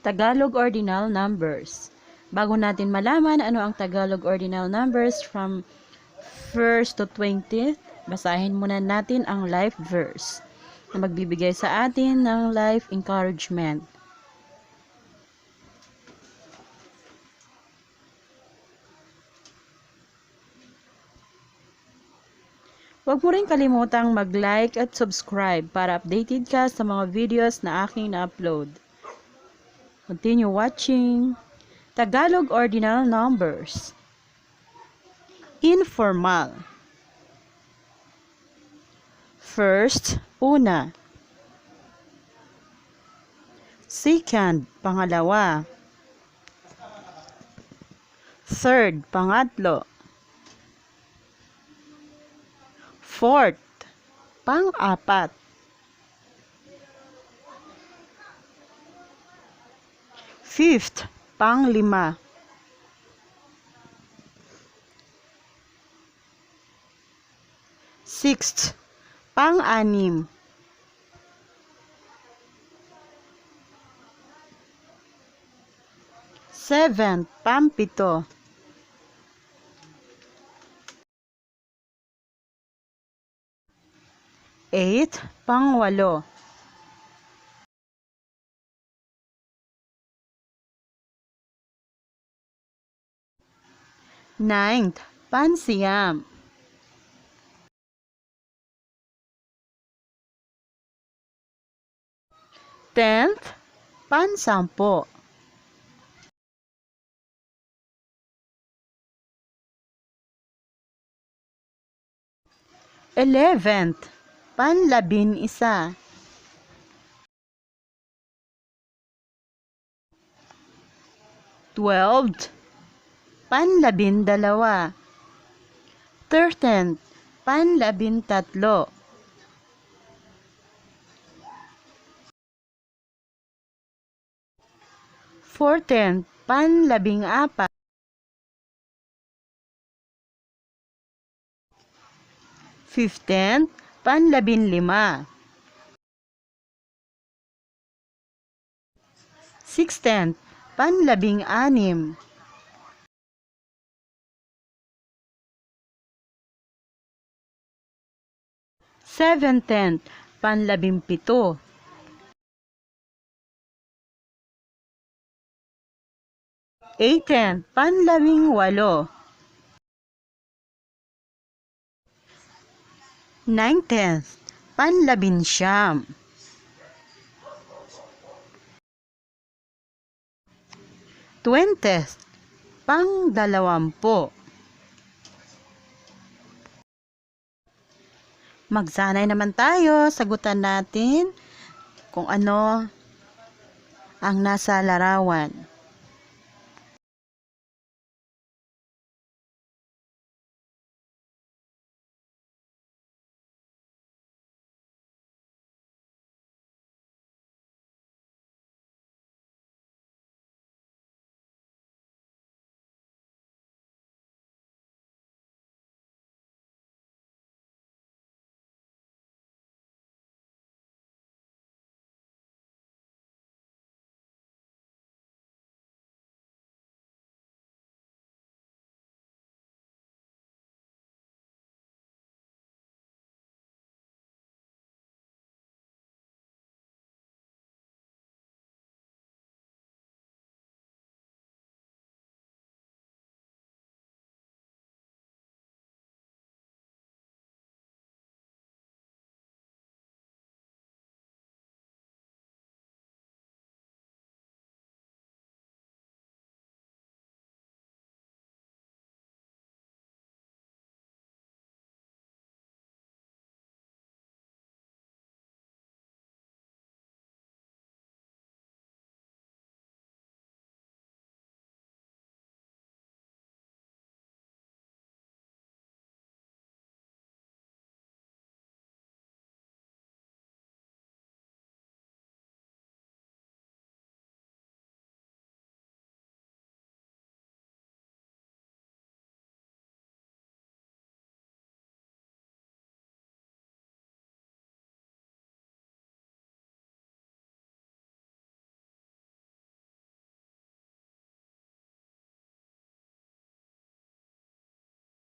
Tagalog Ordinal Numbers. Bago natin malaman ano ang Tagalog Ordinal Numbers from 1st to 20th, basahin muna natin ang life verse na magbibigay sa atin ng life encouragement. Huwag mo rin kalimutang mag-like at subscribe para updated ka sa mga videos na aking na-upload. Continue watching. Tagalog Ordinal Numbers. Informal. First, una. Second, pangalawa. Third, pangatlo. Fourth, pang-apat. Fifth, pang-lima. Sixth, pang-anim. Seventh, pang-pito. Eighth, pang-walo. Ninth, pan-siyam. 10th, pan-sampo. 11th, pan-labin-isa. 12th, pan-labindalawa. 13th, pan-labintatlo. 14th, pan-labing-apat. 15th, pan-labinlima. 16th, pan-labing-anim. 17th, pan-labimpito. 18th, pan-labing-walo. 19th, pan-labinsyam. 20th, pang-dalawampu. Magsanay naman tayo, sagutan natin kung ano ang nasa larawan.